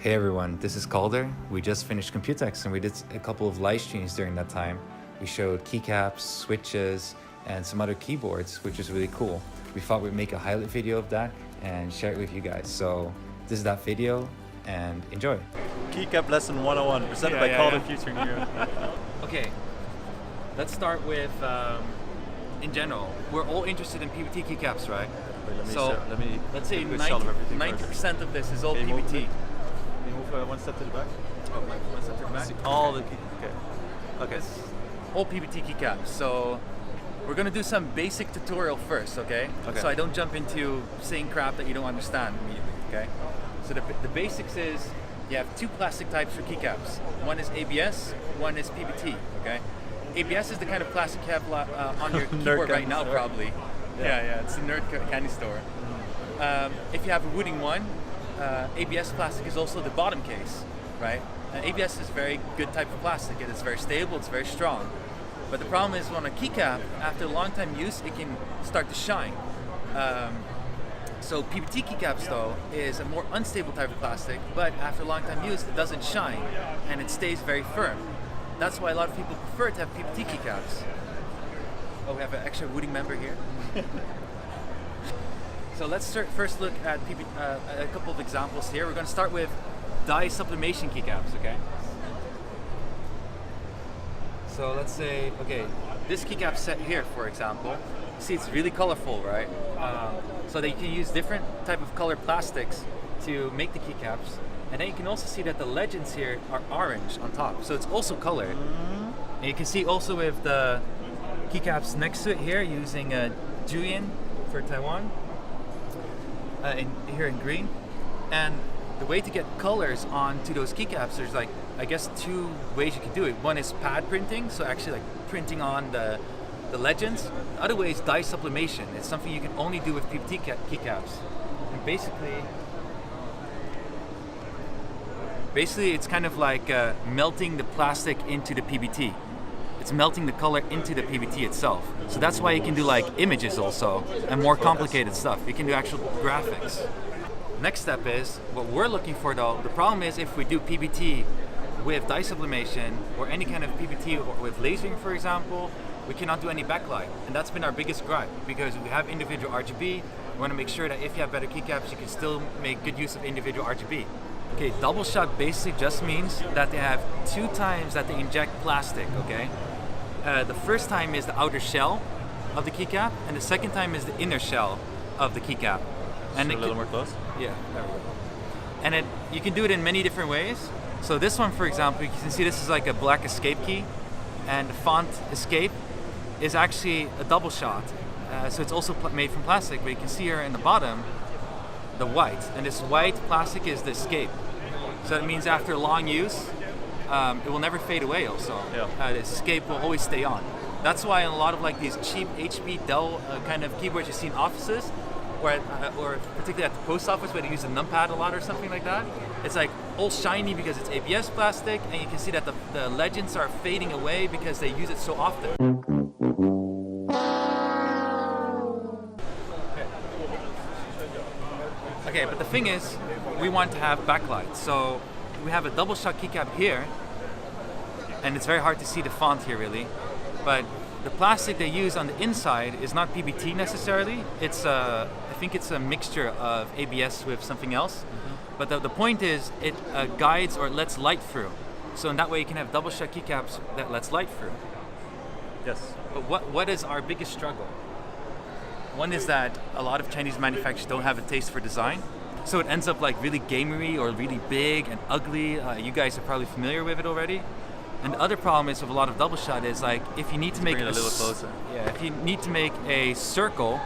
Hey everyone, this is Calder. We just finished Computex and we did a couple of live streams during that time. We showed keycaps, switches, and some other keyboards, which is really cool. We thought we'd make a highlight video of that and share it with you guys. So this is that video and enjoy. Keycap lesson 101, presented by Calder featuring you. Okay, let's start with, in general, we're all interested in PBT keycaps, right? Wait, let's say 90% of this is all PBT. Can you move one step to the back? Oh, one step to the back? See all the Okay. All PBT keycaps. So we're gonna do some basic tutorial first, okay? So I don't jump into saying crap that you don't understand immediately, okay? So the basics is you have two plastic types for keycaps. One is ABS, one is PBT, okay? ABS is the kind of plastic you have on your keyboard right now, probably. Yeah, it's a nerd candy store. If you have a Wooting one, ABS plastic is also the bottom case, right? ABS is a very good type of plastic. It is very stable, it's very strong. But the problem is on a keycap, after a long time use, it can start to shine. So PBT keycaps though is a more unstable type of plastic, but after a long time use, it doesn't shine and it stays very firm. That's why a lot of people prefer to have PBT keycaps. Oh, we have an extra Wooting member here. So let's first look at a couple of examples here. We're going to start with dye sublimation keycaps, okay? So let's say, okay, this keycap set here, for example, see it's really colorful, right? So that you can use different type of color plastics to make the keycaps. And then you can also see that the legends here are orange on top, so it's also colored. And you can see also with the keycaps next to it here, using Julian for Taiwan, here in green. And the way to get colors onto those keycaps, there's like, I guess, two ways you can do it. One is pad printing, so actually like printing on the legends. The other way is dye sublimation. It's something you can only do with PBT keycaps. And basically it's kind of like melting the plastic into the PBT. It's melting the color into the PBT itself. So that's why you can do like images also and more complicated stuff. You can do actual graphics. Next step is, what we're looking for though, the problem is if we do PBT with dye sublimation or any kind of PBT or with lasering, for example, we cannot do any backlight. And that's been our biggest gripe because we have individual RGB. We want to make sure that if you have better keycaps, you can still make good use of individual RGB. Okay, double shot basically just means that they have 2 times that they inject plastic, okay? The first time is the outer shell of the keycap, and the second time is the inner shell of the keycap. And a little more close? Yeah, there we go. And you can do it in many different ways. So this one, for example, you can see this is like a black escape key, and the font escape is actually a double shot. So it's also made from plastic, but you can see here in the bottom, the white. And this white plastic is the escape. So that means after long use, it will never fade away also. The escape will always stay on. That's why in a lot of like these cheap HP, Dell kind of keyboards you see in offices, or particularly at the post office where they use a numpad a lot or something like that, it's like all shiny because it's ABS plastic, and you can see that the legends are fading away because they use it so often. Okay, but the thing is, we want to have backlight. So we have a double shot keycap here, and it's very hard to see the font here really, but the plastic they use on the inside is not PBT necessarily. It's I think it's a mixture of ABS with something else. But the point is it guides or lets light through. So in that way you can have double shot keycaps that lets light through. Yes. But what is our biggest struggle? One is that a lot of Chinese manufacturers don't have a taste for design. So it ends up like really gamery or really big and ugly. You guys are probably familiar with it already. And the other problem is with a lot of double shot is like if you need to make bring it a little closer. Yeah, if you need to make a circle,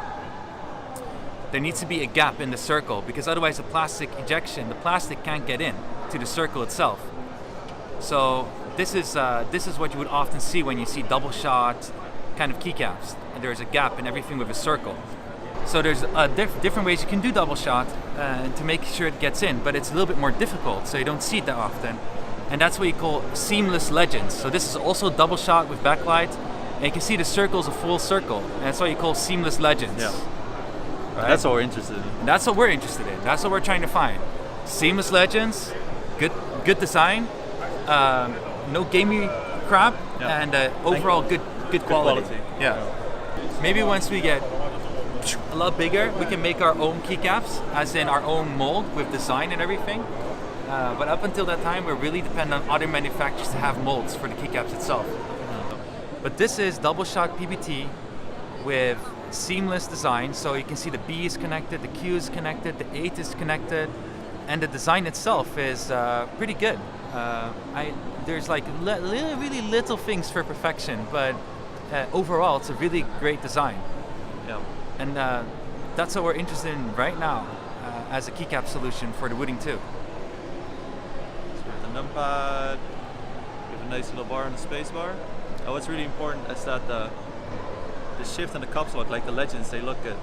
there needs to be a gap in the circle because otherwise the plastic can't get in to the circle itself. So this is what you would often see when you see double shot kind of keycaps. And there's a gap in everything with a circle. So there's different ways you can do double shot to make sure it gets in, but it's a little bit more difficult, so you don't see it that often. And that's what you call seamless legends. So this is also double shot with backlight, and you can see the circle is a full circle, and that's what you call seamless legends. Yeah. Right? That's what we're interested in. And that's what we're interested in. That's what we're trying to find. Seamless legends good design, no gamey crap, and overall good quality. Yeah. Maybe once we get a lot bigger, we can make our own keycaps, as in our own mold with design and everything. But up until that time, we're really dependent on other manufacturers to have molds for the keycaps itself. But this is double shot PBT with seamless design, so you can see the B is connected, the Q is connected, the 8 is connected, and the design itself is pretty good. There's like really little things for perfection, but overall it's a really great design. Yeah. And that's what we're interested in right now as a keycap solution for the Wooting 2. So with the numpad, we have a nice little bar on the space bar. And what's really important is that the shift and the cups look like the legends, they look good.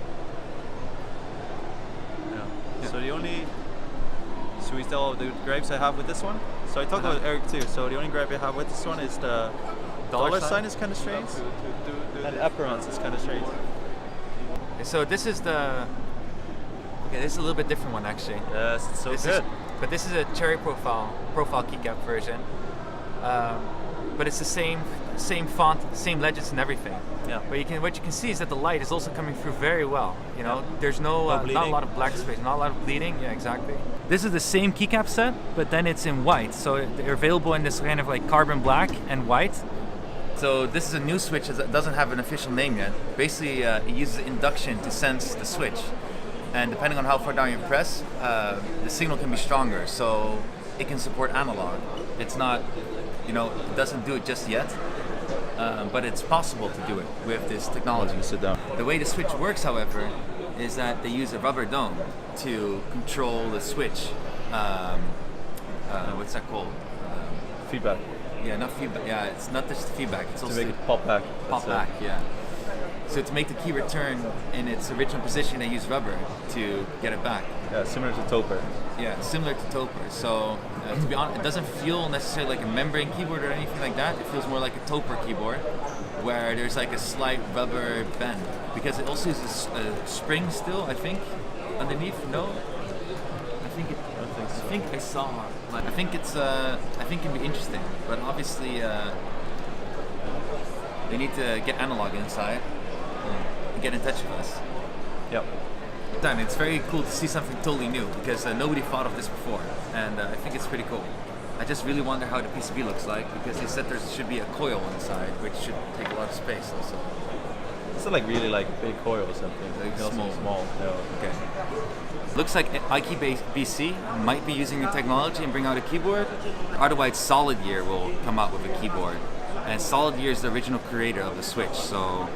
Yeah. So the only, should we tell the gripes I have with this one? So I talked about Eric too, so the only gripe I have with this one is the dollar sign is kind of strange, and the apparence is kind of strange. So this is the, okay, this is a little bit different one actually. Yes, it's so good. But this is a cherry profile keycap version. But it's the same font, same legends and everything. Yeah. But what you can see is that the light is also coming through very well. You know, there's not a lot of black space, not a lot of bleeding. Yeah, exactly. This is the same keycap set, but then it's in white. So they're available in this kind of like carbon black and white. So this is a new switch that doesn't have an official name yet. Basically, it uses induction to sense the switch. And depending on how far down you press, the signal can be stronger. So it can support analog. It's not, it doesn't do it just yet, but it's possible to do it with this technology. Sit down. The way the switch works, however, is that they use a rubber dome to control the switch. What's that called? Feedback. Yeah, not feedback. Yeah, it's not just feedback. It's also to make it pop back. Pop back, yeah. So to make the key return in its original position, they use rubber to get it back. Yeah, similar to Topper. Yeah, similar to Topper. So to be honest, it doesn't feel necessarily like a membrane keyboard or anything like that. It feels more like a Topper keyboard, where there's like a slight rubber bend, because it also uses a spring still, I think, underneath. No, I think I saw. Like, I think it can be interesting, but obviously they need to get analog inside and get in touch with us. Yep. Dan, it's very cool to see something totally new, because nobody thought of this before, and I think it's pretty cool. I just really wonder how the PCB looks like, because they said there should be a coil inside, which should take a lot of space also. It's not like really like a big coil or something. Like small. Yeah. Okay. Looks like BC might be using the technology and bring out a keyboard. Otherwise, Solid Year will come out with a keyboard. And Solid Year is the original creator of the Switch, so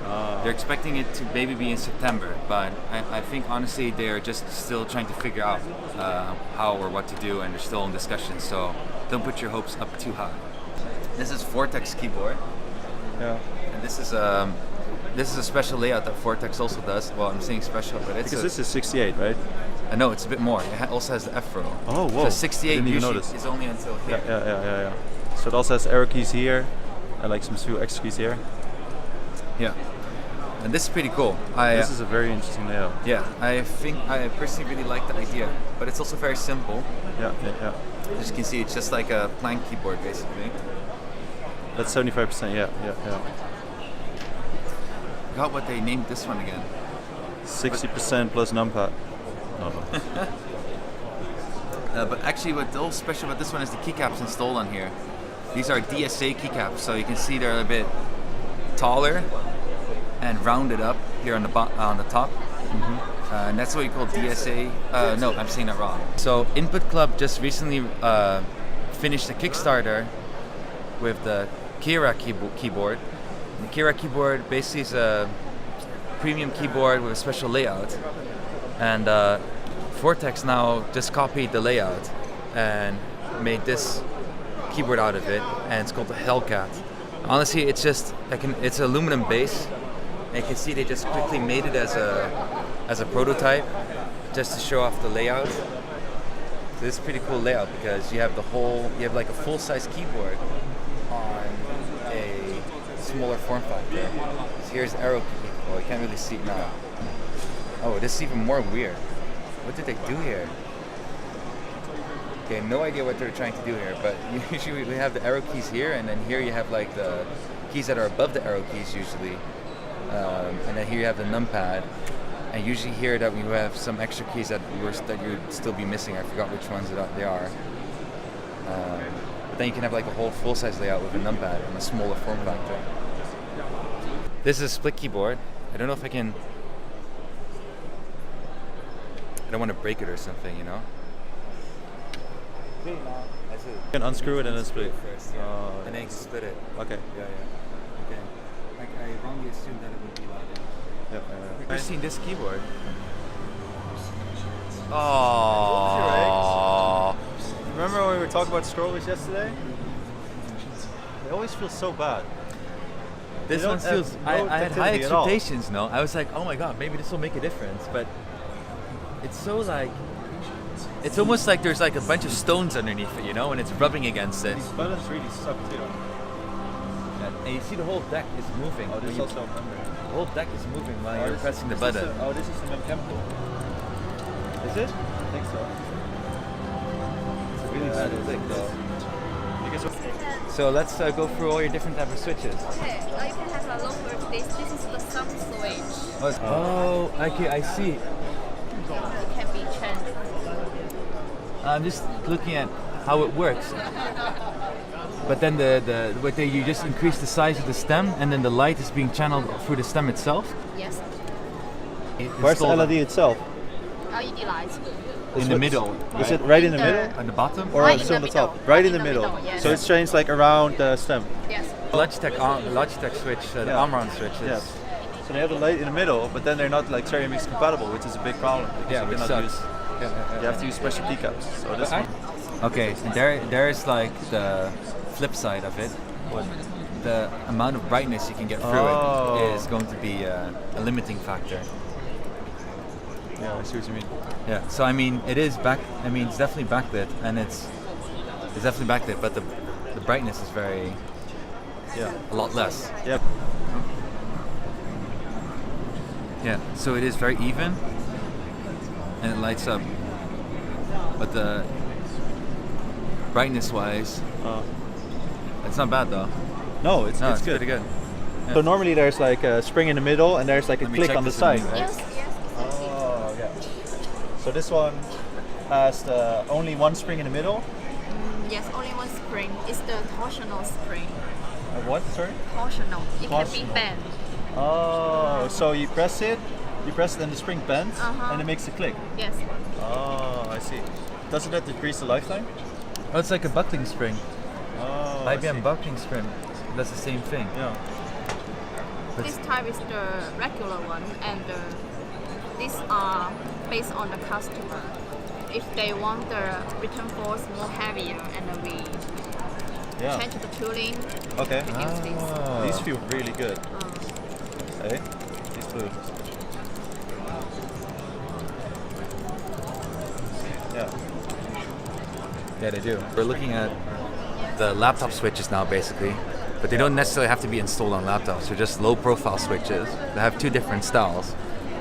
they're expecting it to maybe be in September. But I think honestly they're just still trying to figure out how or what to do, and they're still in discussion. So don't put your hopes up too high. This is Vortex keyboard. Yeah. And this is a special layout that Vortex also does. Well, I'm saying special, but it's because this is 68, right? No, it's a bit more. It also has the F row. Oh, whoa! So 68 usually is only until here. Yeah. So it also has arrow keys here, and like some few extra keys here. Yeah. And this is pretty cool. This is a very interesting layout. Yeah, I think I personally really like the idea, but it's also very simple. Yeah. As you can see, it's just like a plank keyboard basically. That's 75%. Yeah. Forgot what they named this one again. 60% plus numpad. No. But actually, what's all special about this one is the keycaps installed on here. These are DSA keycaps, so you can see they're a bit taller and rounded up here on the top. Mm-hmm. And that's what you call DSA. No, I'm saying that wrong. So Input Club just recently finished a Kickstarter with the Kirra keyboard. The Kirra keyboard basically is a premium keyboard with a special layout, and Vortex now just copied the layout and made this keyboard out of it, and it's called the Hellcat. Honestly, it's just it's aluminum base, and you can see they just quickly made it as a prototype just to show off the layout. So this is a pretty cool layout, because you have like a full-size keyboard on a smaller form factor. So here's arrow key. Oh, you can't really see it now. Oh, this is even more weird. What did they do here? Okay, no idea what they're trying to do here, but usually we have the arrow keys here, and then here you have like the keys that are above the arrow keys usually, and then here you have the numpad, and usually here that we have some extra keys that you'd still be missing. I forgot which ones they are. But then you can have like a whole full-size layout with a numpad and a smaller form factor. This is a split keyboard. I don't know if I can. I don't want to break it or something, you know. You can unscrew it and then split it first, yeah. And then you can split it. Okay. Yeah. Okay. Like I wrongly assumed that it would be like that. Yep. I've seen this keyboard. Oh. Remember when we were talking about strollers yesterday? They always feel so bad. This one feels. I had high expectations. No, I was like, oh my god, maybe this will make a difference. But it's so like. It's almost like there's like a bunch of stones underneath it, you know, and it's rubbing against it. These buttons really suck too. Yeah, and you see the whole deck is moving. Oh, this is also under. The whole deck is moving while you're pressing the button. This is the mechanical. Is it? I think so. It's really bad thick though. So let's go through all your different type of switches. Okay, you can have a longer. This is the thumb switch. Oh, okay, I see. It can be changed. I'm just looking at how it works. But then you just increase the size of the stem, and then the light is being channeled through the stem itself. Yes. Where's the LED itself? LED lights. In the middle. Is it right in the middle? On the bottom? Or Right it's in on the the top? middle. Right in the middle. Yes. So it's changed like around the stem. Yes. Logitech switch, the Amron switches. Yes. So they have the light in the middle, but then they're not like stereo mix compatible, which is a big problem. Yeah, you which cannot sucks. You have to use special keycaps. So this one. Okay, and there's like the flip side of it. The amount of brightness you can get through it is going to be a limiting factor. Yeah, I see what you mean. Yeah, so I mean, it's definitely backlit, and it's definitely backlit, but the brightness is a lot less. Yep. Yeah, so it is very even, and it lights up, but the brightness-wise, it's not bad though. No, it's It's good. pretty good. Yeah. So normally there's like a spring in the middle, and there's like a Let me click check on the this side, in a right? Yes. Oh, yeah. So this one has only one spring in the middle. Yes, only one spring. It's the torsional spring. What? Sorry? Torsional. It can Torsional. be bent. Oh, so you press it, and the spring bends, Uh-huh. and it makes a click. Yes. Oh, I see. Doesn't that decrease the lifetime? Oh, it's like a buckling spring. Oh, I IBM see. buckling spring. That's the same thing. Yeah. This type is the regular one, and these are based on the customer. If they want the return force more heavier, and we change the tooling, Okay. we use this. These feel really good. Hey, these blue. Yeah. Yeah, they do. We're looking at the laptop switches now, basically, but they don't necessarily have to be installed on laptops. They're just low-profile switches. They have two different styles.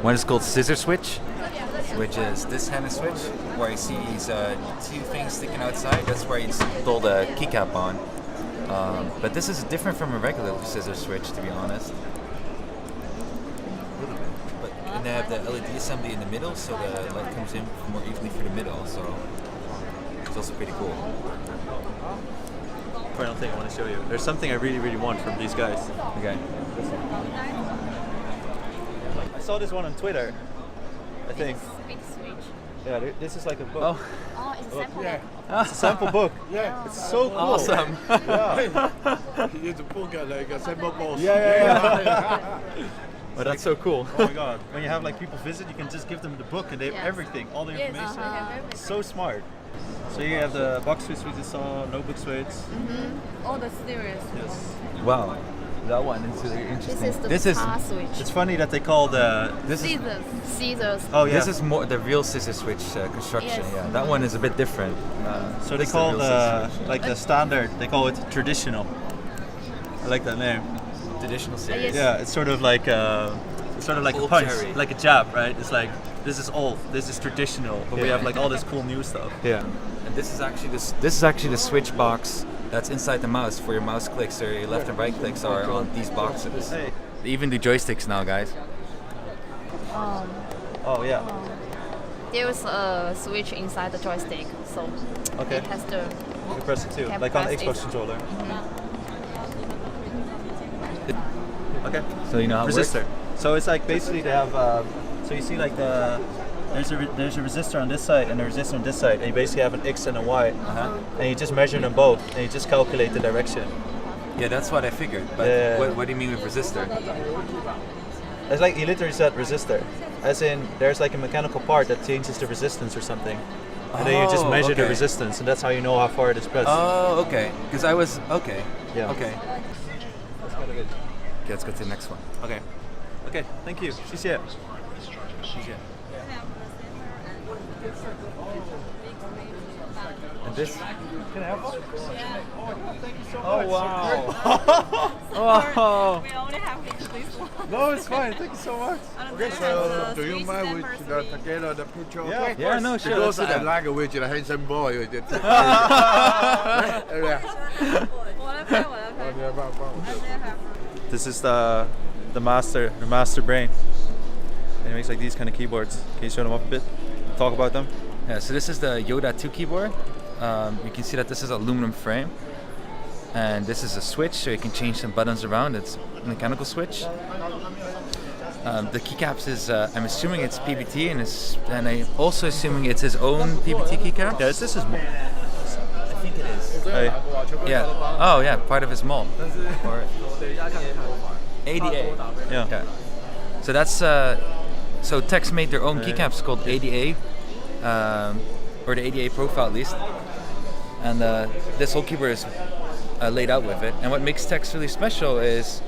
One is called scissor switch, which is this kind of switch, where you see these two things sticking outside. That's where you install the keycap on. But this is different from a regular scissor switch, to be honest. A little bit. And they have the LED assembly in the middle, so the light comes in more evenly through the middle. So it's also pretty cool. Final thing I want to show you. There's something I really, really want from these guys. Okay. I saw this one on Twitter, I think. Big switch. Yeah, this is like a book. Oh, Oh, it's a sample. It's a sample book. Yeah. It's so cool. awesome! Yeah. It's a book like a sample box. Yeah. Oh, that's so cool. Oh my god. When you have like people visit, you can just give them the book and they have Yes. everything, all the Yes, information. everything. So smart. So you have the box switch we just saw, notebook switch. All the series. Yes. Wow, that one is really interesting. This is the power switch. It's funny that they call the. Scissors. Oh yeah. This is more the real scissor switch construction. Yes. Yeah, that one is a bit different. So they this is the call real the scissor switch. like the standard. They call it traditional. I like that name. Traditional series. Yes. Yeah, it's sort of like a Old punch, cherry. like a jab, right? It's like this is old, this is traditional, but we have like all this cool new stuff. Yeah. And this is actually the switch box that's inside the mouse for your mouse clicks or your left and right clicks are on these boxes. Hey. They even do joysticks now, guys. Oh yeah. There's a switch inside the joystick, so Okay. it has to. You can press it too, Can like on the press Xbox it. controller. Okay. So you know how it Resistor. works? So it's like basically they have. So you see like there's a resistor on this side and a resistor on this side, and you basically have an X and a Y, and you just measure them both, and you just calculate the direction. Yeah, that's what I figured. But Yeah. what do you mean with resistor? It's like you literally said resistor, as in there's like a mechanical part that changes the resistance or something, and then you just Oh, measure the okay. resistance, and that's how you know how far it is pressed. Oh, okay. Because I was okay. Yeah. Okay. Okay, let's go to the next one. Okay. Okay. Thank you. She's here. And this. Can I have one? Oh wow! Oh. We only have this one. No, it's fine. Thank you so much. Okay, so do you mind with the together the picture? Yeah, of Okay? Yeah, no, sure. Because let's do I that. like with the handsome boy. This is the Masterbrain. And it makes like these kind of keyboards. Can you show them up a bit? Talk about them. Yeah, so this is the Yoda 2 keyboard. You can see that this is an aluminum frame. And this is a switch, so you can change some buttons around. It's a mechanical switch. The Keycaps is, I'm assuming it's PBT, and I'm also assuming it's his own PBT keycap. Yeah, this is more. I think it is. Hey. Yeah. Oh, yeah, part of his mold. Or ADA. Yeah. Okay. So that's so Tex made their own keycaps called ADA, or the ADA profile at least. And this whole keyboard is laid out with it. And what makes Tex really special is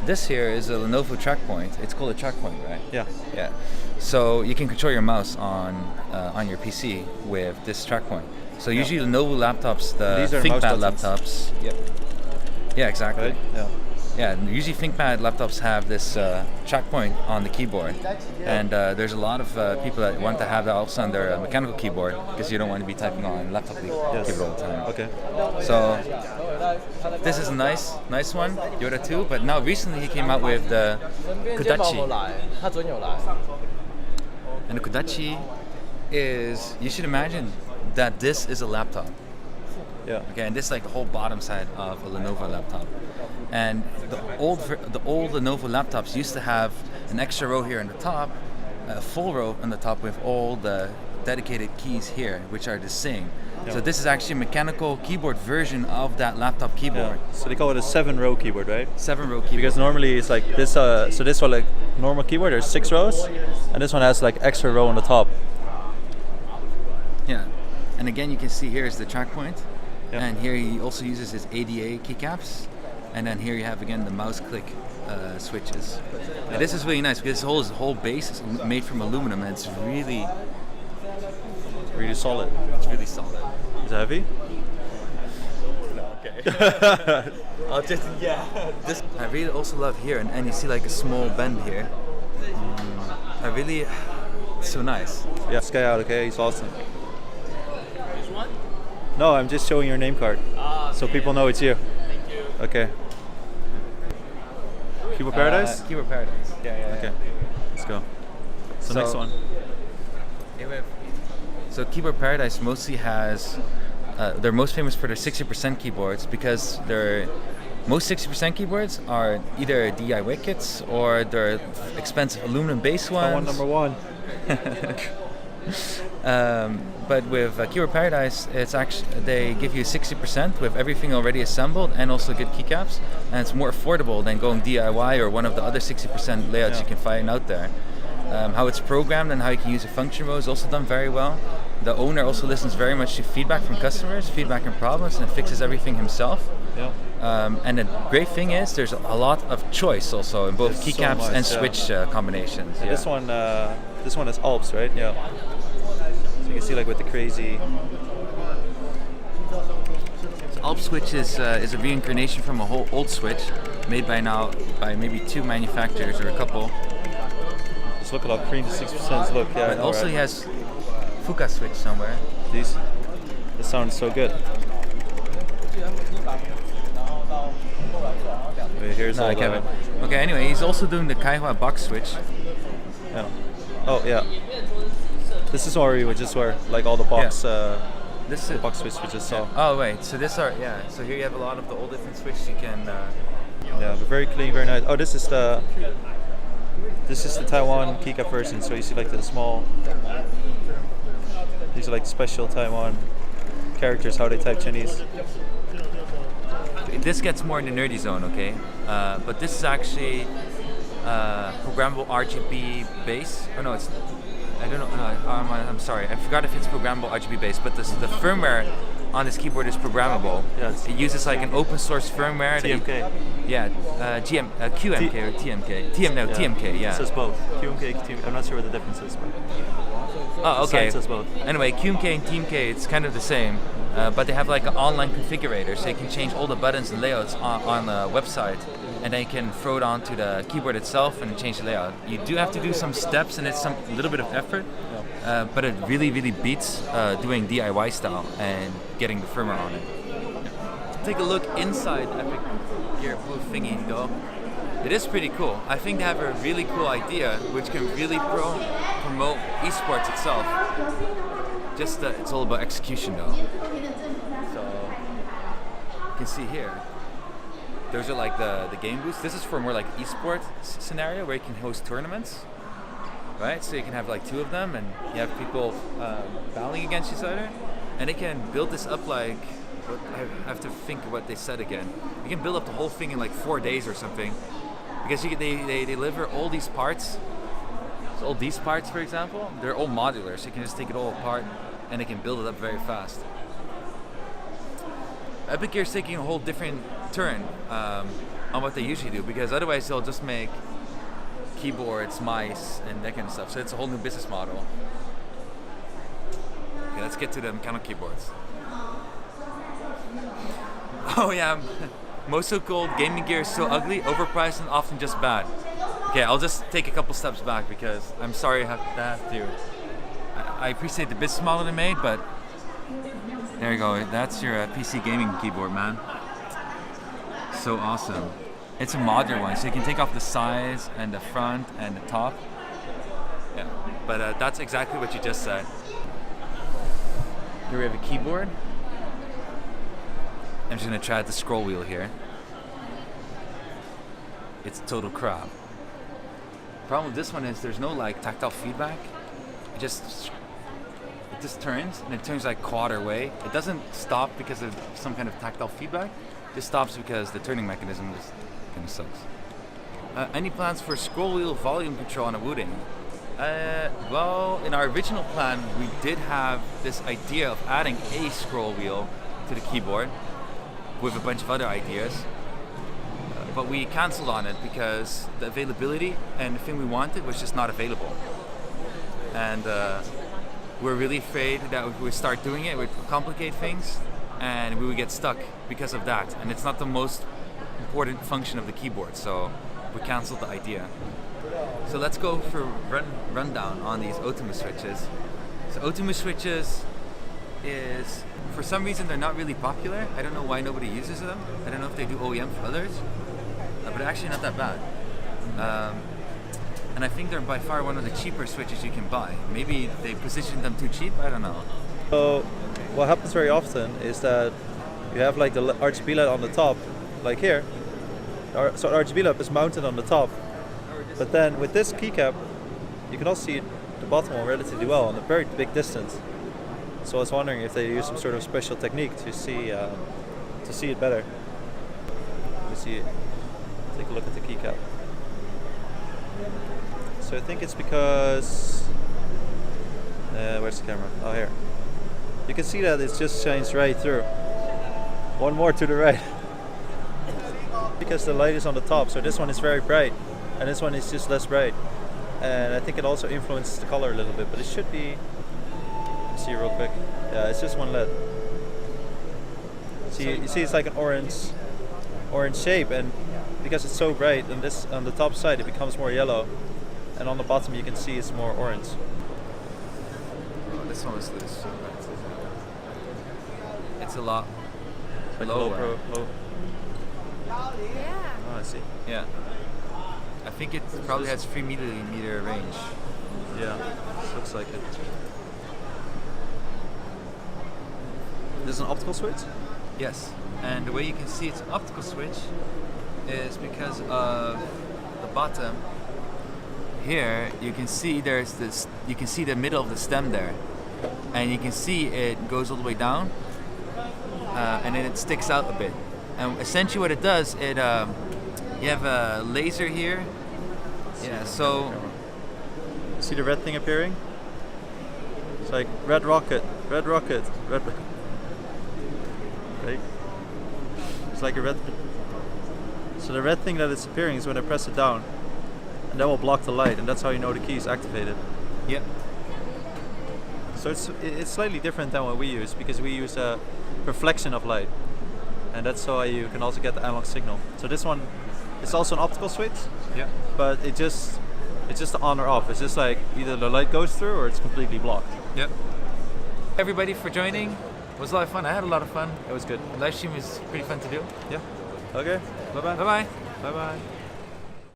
this here is a Lenovo TrackPoint. It's called a TrackPoint, right? Yeah. Yeah. So you can control your mouse on your PC with this TrackPoint. So usually Lenovo laptops, the These are mouse ThinkPad buttons. laptops. Yep. Yeah, exactly. Right? Yeah. Yeah, usually ThinkPad laptops have this TrackPoint on the keyboard, and there's a lot of people that want to have that also on their mechanical keyboard because you don't want to be typing on laptop keyboard all the time. Okay. So this is a nice one, Yoda 2, but now recently he came out with the Kodachi. And the Kodachi is, you should imagine that this is a laptop. Yeah. Okay, and this is like the whole bottom side of a Lenovo laptop. And the old Lenovo laptops used to have an extra row here on the top, a full row on the top with all the dedicated keys here, which are the same. Yeah. So this is actually a mechanical keyboard version of that laptop keyboard. Yeah. So they call it a 7-row keyboard, right? 7-row keyboard. Because normally it's like this. So this one, like normal keyboard, there's 6 rows, and this one has like extra row on the top. Yeah. And again, you can see here is the track point. Yeah. And here he also uses his ADA keycaps. And then here you have again the mouse click switches. And this is really nice because this whole base is made from aluminum and it's really solid. It's really solid. Is it heavy? Okay. I'll just, yeah. This I really also love here, and you see like a small bend here. I really, it's so nice. Yeah, this guy out, okay? He's awesome. No, I'm just showing your name card, so people know it's you. Thank you. Okay. Keyboard Paradise? Keyboard Paradise. Yeah. Okay. Let's go. So next one. So Keyboard Paradise mostly has, they're most famous for their 60% keyboards because most 60% keyboards are either DIY kits or they're expensive aluminum base ones. I want number 1. But with Keyboard Paradise, it's actually they give you 60% with everything already assembled and also good keycaps, and it's more affordable than going DIY or one of the other 60% layouts you can find out there. How it's programmed and how you can use a function row is also done very well. The owner also listens very much to feedback from customers, feedback and problems, and fixes everything himself. Yeah. And the great thing is there's a lot of choice also in both There's so keycaps much, and switch combinations. Yeah. This one is Alps, right? Yeah. So you can see like with the crazy. So Alp switch is a reincarnation from a whole old switch made by maybe 2 manufacturers or a couple. Just look at how clean the 6% look. Yeah, But also he has Fuka switch somewhere. This sounds so good. Wait, here's all Kevin. Okay, anyway, he's also doing the Kaihua box switch. Yeah. Oh yeah. This is where like all the box. This is the box switch we just saw. Oh wait, so this are so here you have a lot of the old different switches you can. Yeah, but very clean, very nice. Oh, this is the Taiwan Keycap version. So you see like the small. These are like special Taiwan characters, how they type Chinese. This gets more in the nerdy zone, okay? But this is actually programmable RGB base. Oh no, it's. I don't know. I'm sorry. I forgot if it's programmable RGB based, but the firmware on this keyboard is programmable. Yes. It uses like an open source firmware. TMK. QMK or TMK. TMK. Yeah. It says both. QMK, TMK. I'm not sure what the difference is, but. Oh, okay. It says both. Anyway, QMK and TMK, it's kind of the same, but they have like an online configurator, so you can change all the buttons and layouts on the website, and then you can throw it onto the keyboard itself and change the layout. You do have to do some steps, and it's some little bit of effort, but it really, really beats doing DIY style and getting the firmware on it. Take a look inside Epic Gear Blue thingy, though. It is pretty cool. I think they have a really cool idea, which can really promote esports itself. Just it's all about execution, though. So you can see here, those are like the game booths. This is for more like esports scenario where you can host tournaments, right? So you can have like 2 of them, and you have people battling against each other, and they can build this up like. I have to think of what they said again. You can build up the whole thing in like 4 days or something. Because they deliver all these parts. So all these parts, for example, they're all modular, so you can just take it all apart and they can build it up very fast. Epic Gear is taking a whole different turn on what they usually do, because otherwise they'll just make keyboards, mice, and that kind of stuff. So it's a whole new business model. Okay, let's get to the mechanical keyboards. Oh yeah. Most so-called gaming gear is so ugly, overpriced, and often just bad. Okay, I'll just take a couple steps back because I'm sorry I have to. I appreciate the business model they made, but there you go. That's your PC gaming keyboard, man. So awesome. It's a modular one, so you can take off the sides and the front and the top. Yeah, but that's exactly what you just said. Here we have a keyboard. I'm just gonna try out the scroll wheel here. It's total crap. Problem with this one is there's no like tactile feedback. It just turns, and it turns like quarter way. It doesn't stop because of some kind of tactile feedback. It just stops because the turning mechanism just kind of sucks. Any plans for scroll wheel volume control on a Wooting? Well, in our original plan, we did have this idea of adding a scroll wheel to the keyboard, with a bunch of other ideas, but we canceled on it because the availability and the thing we wanted was just not available. And we're really afraid that if we start doing it, it would complicate things and we would get stuck because of that. And it's not the most important function of the keyboard, so we canceled the idea. So let's go for rundown on these Ultima switches. So Ultima switches is, for some reason, they're not really popular. I don't know why nobody uses them. I don't know if they do OEM for others, but they're actually not that bad. And I think they're by far one of the cheaper switches you can buy. Maybe they positioned them too cheap, I don't know. So what happens very often is that you have like the RGB light on the top, like here. So RGB light is mounted on the top, but then with this keycap, you can also see the bottom one relatively well on a very big distance. So I was wondering if they use some sort of special technique to see it better. Let me see it. Take a look at the keycap. So I think it's because where's the camera? Oh, here. You can see that it just shines right through. One more to the right. Because the light is on the top, so this one is very bright, and this one is just less bright. And I think it also influences the color a little bit, but it should be. See real quick. Yeah, it's just one LED. See, you see, it's like an orange shape, and because it's so bright, and this on the top side, it becomes more yellow. and on the bottom you can see it's more orange. Oh, this one is loose. It's a lot Like lower. low. Yeah. Oh, I see. Yeah. I think it probably has 3 millimeter range. Yeah, looks like it. This is an optical switch? Yes. And the way you can see it's an optical switch is because of the bottom. Here you can see there's this. You can see the middle of the stem there, and you can see it goes all the way down, and then it sticks out a bit. And essentially, what it does, you have a laser here. Yeah. So See the red thing appearing? It's like red rocket. Right? It's like a red. So the red thing that is appearing is when I press it down, and that will block the light, and that's how you know the key is activated. yeah. So it's slightly different than what we use, because we use a reflection of light, and that's how you can also get the analog signal. So this one, it's also an optical switch, Yeah. but it's just on or off. It's just like either the light goes through or it's completely blocked. Yep. Everybody for joining. It was a lot of fun. I had a lot of fun. It was good. The live stream was pretty fun to do. Yeah. Okay. Bye bye. Bye bye. Bye bye.